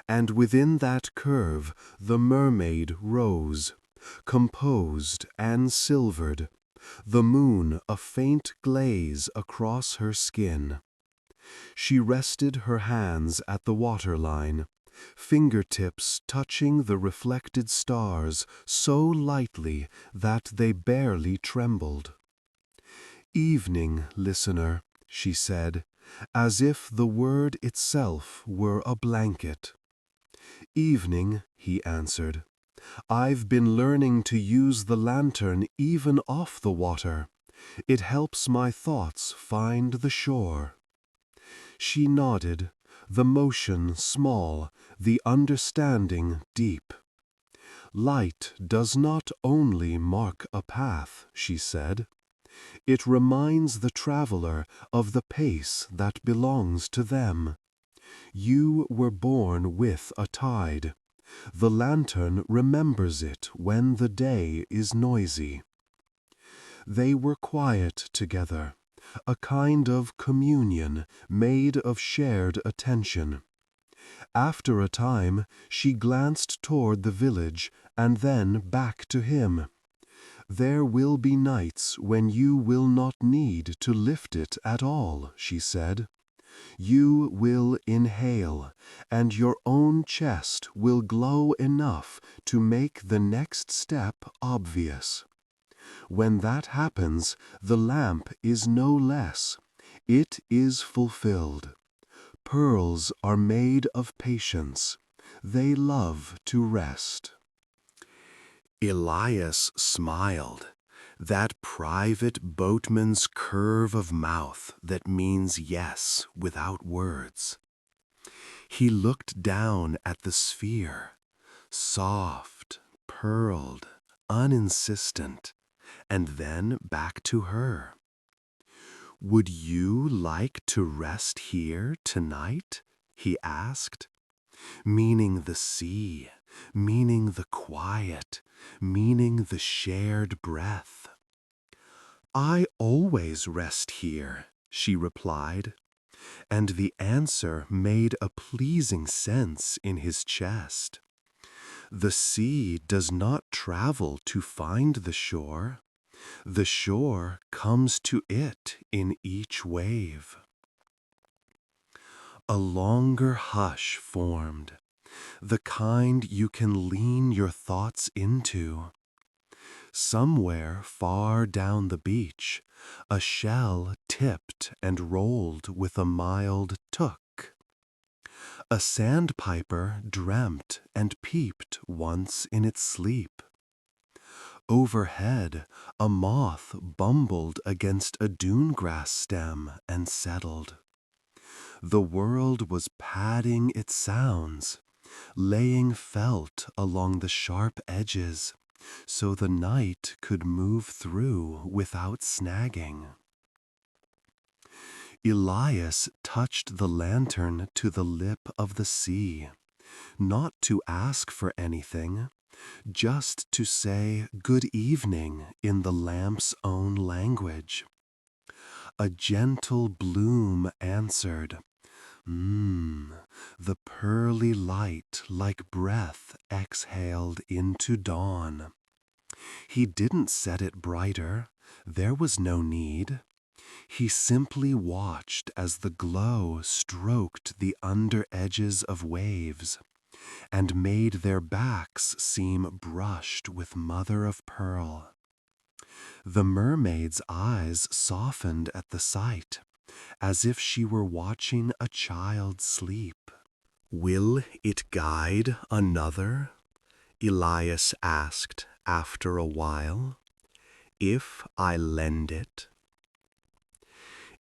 and within that curve the mermaid rose, composed and silvered, the moon a faint glaze across her skin. She rested her hands at the waterline, fingertips touching the reflected stars so lightly that they barely trembled. "Evening, listener," she said, as if the word itself were a blanket. "Evening," he answered. "I've been learning to use the lantern even off the water. It helps my thoughts find the shore." She nodded, the motion small, the understanding deep. "Light does not only mark a path," she said. "It reminds the traveler of the pace that belongs to them. You were born with a tide. The lantern remembers it when the day is noisy." They were quiet together, a kind of communion made of shared attention. After a time, she glanced toward the village and then back to him. "There will be nights when you will not need to lift it at all," she said. "You will inhale, and your own chest will glow enough to make the next step obvious. When that happens, the lamp is no less. It is fulfilled. Pearls are made of patience. They love to rest." Elias smiled, that private boatman's curve of mouth that means yes without words. He looked down at the sphere, soft, pearled, uninsistent, and then back to her. "Would you like to rest here tonight?" he asked, meaning the sea, meaning the quiet, meaning the shared breath. "I always rest here," she replied, and the answer made a pleasing sense in his chest. The sea does not travel to find the shore. The shore comes to it in each wave. A longer hush formed. the kind you can lean your thoughts into. Somewhere far down the beach, a shell tipped and rolled with a mild tuk. A sandpiper dreamt and peeped once in its sleep. Overhead, a moth bumbled against a dune grass stem and settled. The world was padding its sounds, laying felt along the sharp edges, so the night could move through without snagging. Elias touched the lantern to the lip of the sea, not to ask for anything, just to say good evening in the lamp's own language. A gentle bloom answered, the pearly light like breath exhaled into dawn. He didn't set it brighter, there was no need. He simply watched as the glow stroked the under edges of waves and made their backs seem brushed with mother of pearl. The mermaid's eyes softened at the sight, as if she were watching a child sleep. "Will it guide another?" Elias asked after a while. "If I lend it?"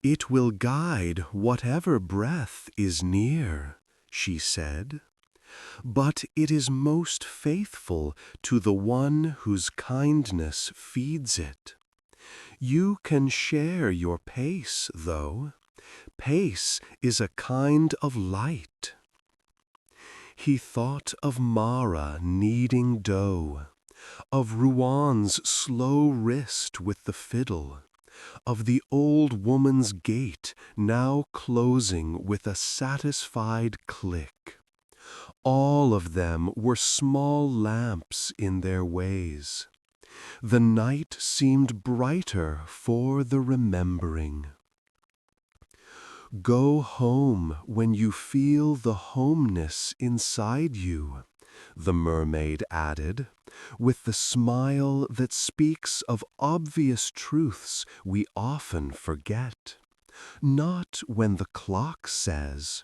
"It will guide whatever breath is near," she said, "but it is most faithful to the one whose kindness feeds it. You can share your pace, though. Pace is a kind of light." He thought of Mara kneading dough, of Ruan's slow wrist with the fiddle, of the old woman's gate now closing with a satisfied click. All of them were small lamps in their ways. The night seemed brighter for the remembering. "Go home when you feel the homeness inside you," the mermaid added, with the smile that speaks of obvious truths we often forget. "Not when the clock says."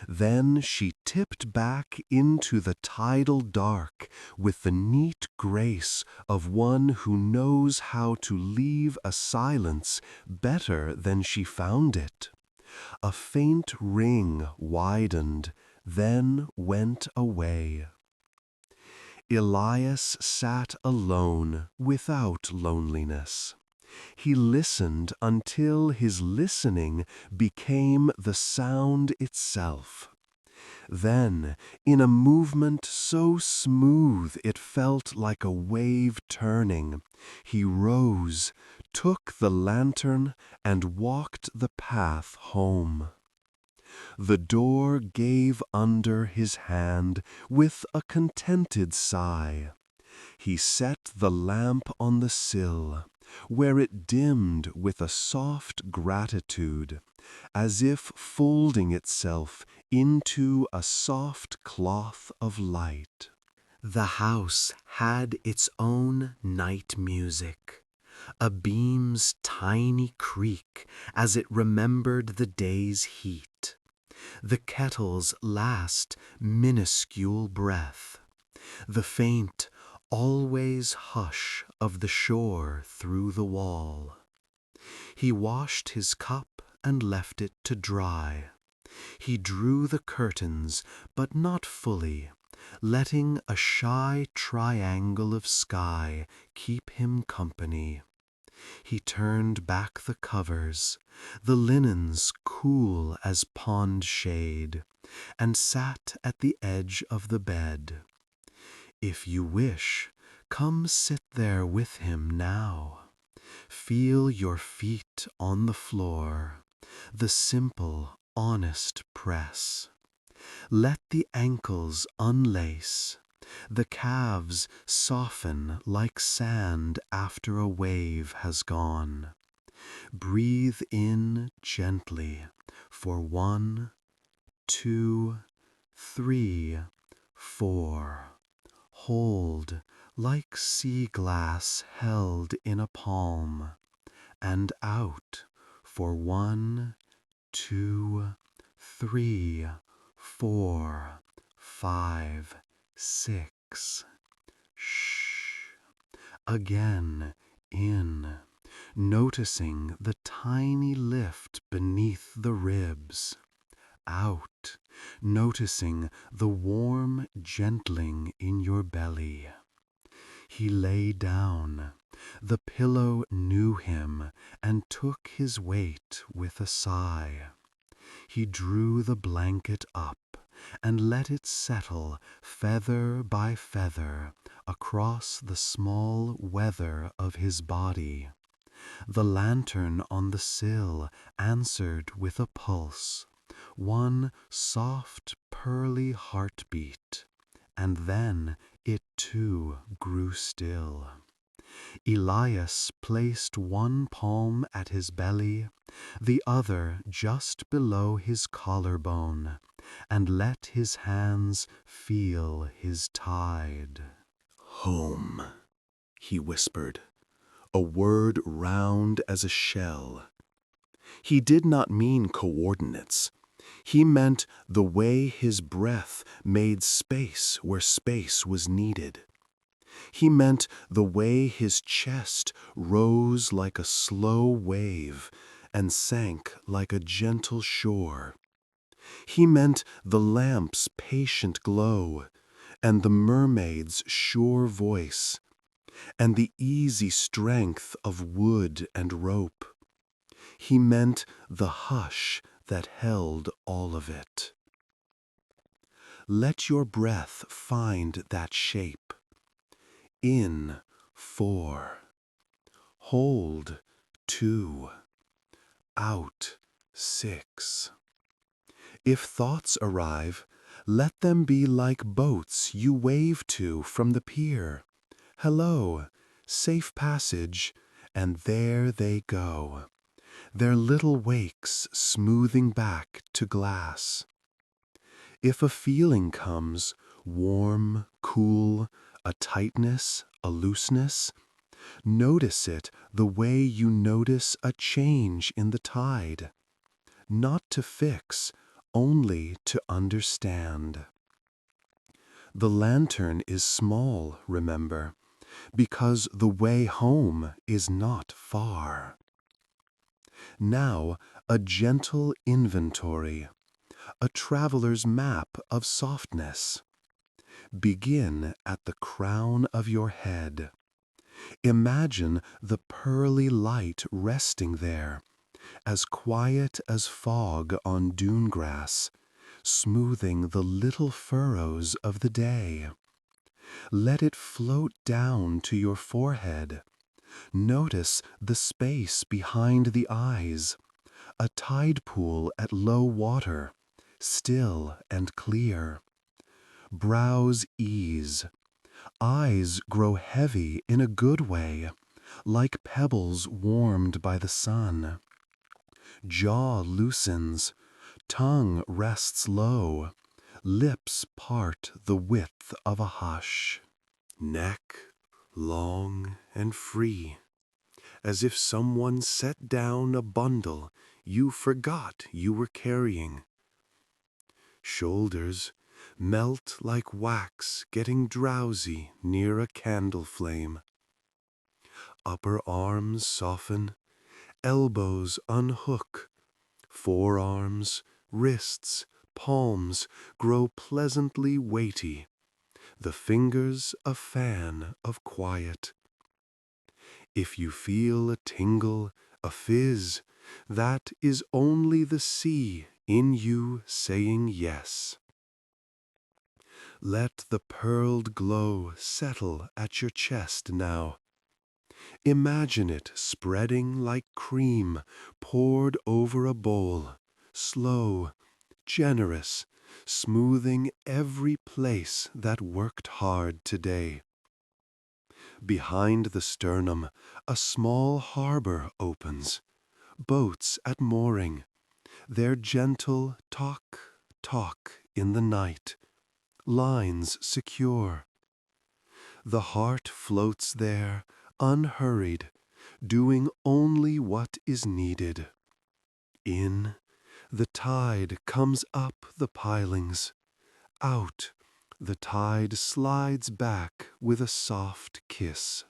Then she tipped back into the tidal dark with the neat grace of one who knows how to leave a silence better than she found it. A faint ring widened, then went away. Elias sat alone without loneliness. He listened until his listening became the sound itself. Then, in a movement so smooth it felt like a wave turning, he rose, took the lantern, and walked the path home. The door gave under his hand with a contented sigh. He set the lamp on the sill, where it dimmed with a soft gratitude, as if folding itself into a soft cloth of light. The house had its own night music, a beam's tiny creak as it remembered the day's heat, the kettle's last minuscule breath, the faint, always hush of the shore through the wall. He washed his cup and left it to dry. He drew the curtains, but not fully, letting a shy triangle of sky keep him company. He turned back the covers, the linens cool as pond shade, and sat at the edge of the bed. If you wish, come sit there with him now. Feel your feet on the floor, the simple, honest press. Let the ankles unlace, the calves soften like sand after a wave has gone. Breathe in gently for 1, 2, 3, 4. Hold like sea glass held in a palm, and out for 1, 2, 3, 4, 5, 6. Shh. Again in, noticing the tiny lift beneath the ribs. Out, noticing the warm gentling in your belly. He lay down. The pillow knew him and took his weight with a sigh. He drew the blanket up and let it settle feather by feather across the small weather of his body. The lantern on the sill answered with a pulse, one soft pearly heartbeat, and then it too grew still. Elias placed one palm at his belly, the other just below his collarbone, and let his hands feel his tide. "Home," he whispered, a word round as a shell. He did not mean coordinates. He meant the way his breath made space where space was needed. He meant the way his chest rose like a slow wave and sank like a gentle shore. He meant the lamp's patient glow and the mermaid's sure voice and the easy strength of wood and rope. He meant the hush that held all of it. Let your breath find that shape. In 4. Hold 2. Out 6. If thoughts arrive, let them be like boats you wave to from the pier. Hello, safe passage, and there they go, their little wakes smoothing back to glass. If a feeling comes, warm, cool, a tightness, a looseness, notice it the way you notice a change in the tide. Not to fix, only to understand. The lantern is small, remember, because the way home is not far. Now, a gentle inventory, a traveler's map of softness. Begin at the crown of your head. Imagine the pearly light resting there, as quiet as fog on dune grass, smoothing the little furrows of the day. Let it float down to your forehead. Notice the space behind the eyes, a tide pool at low water, still and clear. Brows ease. Eyes grow heavy in a good way, like pebbles warmed by the sun. Jaw loosens, tongue rests low, lips part the width of a hush. Neck long and free, as if someone set down a bundle you forgot you were carrying. Shoulders melt like wax getting drowsy near a candle flame. Upper arms soften, elbows unhook, forearms, wrists, palms grow pleasantly weighty, the fingers a fan of quiet. If you feel a tingle, a fizz, that is only the sea in you saying yes. Let the pearled glow settle at your chest now. Imagine it spreading like cream poured over a bowl, slow, generous, smoothing every place that worked hard today. Behind the sternum, a small harbor opens, boats at mooring, their gentle talk in the night. lines secure. The heart floats there, unhurried, doing only what is needed. In, the tide comes up the pilings. Out, the tide slides back with a soft kiss.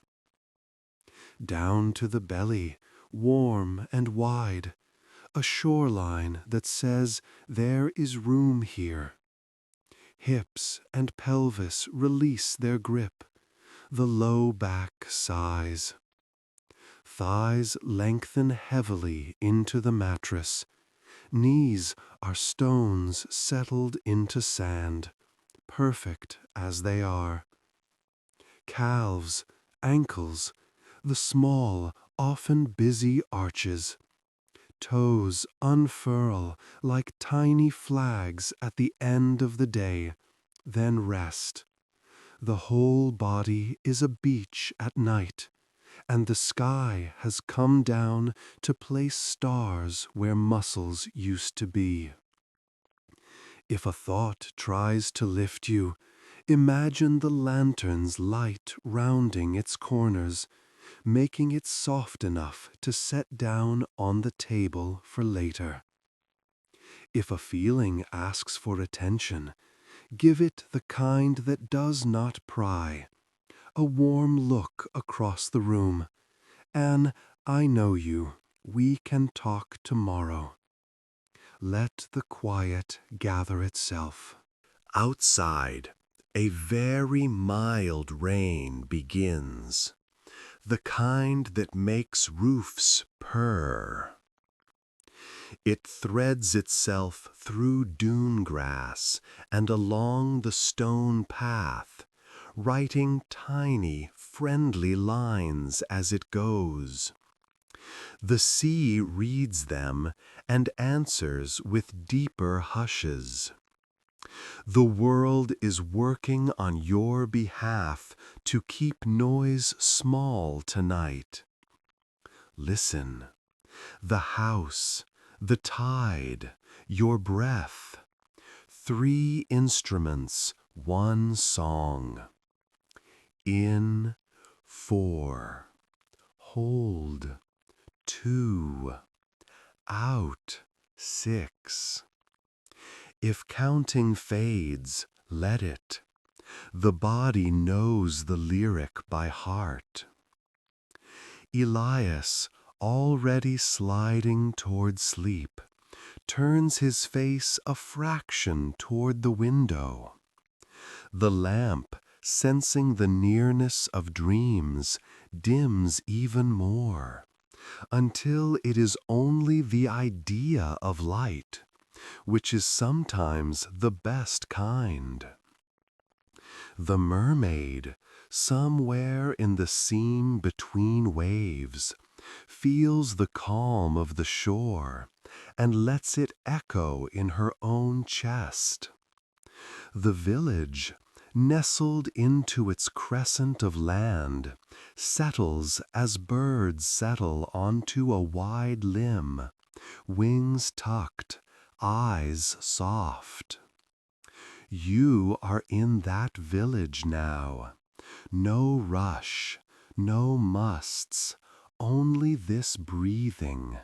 Down to the belly, warm and wide, a shoreline that says there is room here. Hips and pelvis release their grip, the low back sighs. Thighs lengthen heavily into the mattress. Knees are stones settled into sand, perfect as they are. Calves, ankles, the small, often busy arches. Toes unfurl like tiny flags at the end of the day, then rest. The whole body is a beach at night, and the sky has come down to place stars where muscles used to be. If a thought tries to lift you, imagine the lantern's light rounding its corners, making it soft enough to set down on the table for later. If a feeling asks for attention, give it the kind that does not pry. A warm look across the room. Anne, I know you. We can talk tomorrow. Let the quiet gather itself. Outside, a very mild rain begins, the kind that makes roofs purr. It threads itself through dune grass and along the stone path, writing tiny, friendly lines as it goes. The sea reads them and answers with deeper hushes. The world is working on your behalf to keep noise small tonight. Listen. The house, the tide, your breath. 3 instruments, 1 song. In, 4. Hold, 2. Out, 6. If counting fades, let it. The body knows the lyric by heart. Elias, already sliding toward sleep, turns his face a fraction toward the window. The lamp, sensing the nearness of dreams, dims even more, until it is only the idea of light, which is sometimes the best kind. The mermaid, somewhere in the seam between waves, feels the calm of the shore and lets it echo in her own chest. The village, nestled into its crescent of land, settles as birds settle onto a wide limb, wings tucked, eyes soft. You are in that village now. No rush, no musts, only this breathing,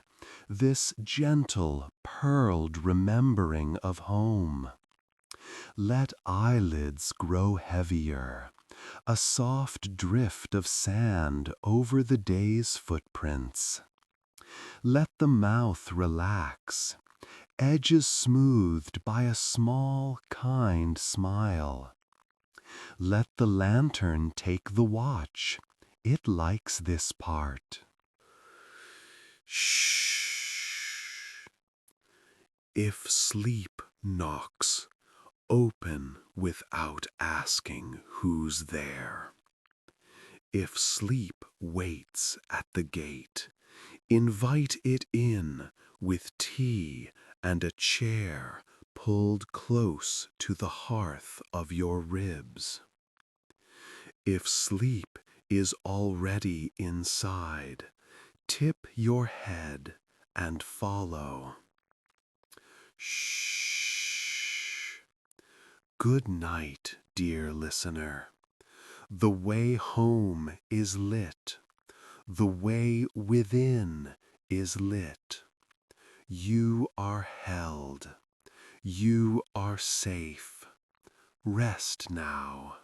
this gentle, pearled remembering of home. Let eyelids grow heavier, a soft drift of sand over the day's footprints. Let the mouth relax, edges smoothed by a small, kind smile. Let the lantern take the watch. It likes this part. Shh. If sleep knocks, open without asking who's there. If sleep waits at the gate, invite it in with tea and a chair pulled close to the hearth of your ribs. If sleep is already inside, tip your head and follow. Shh. Good night, dear listener. The way home is lit. The way within is lit. You are held. You are safe. Rest now.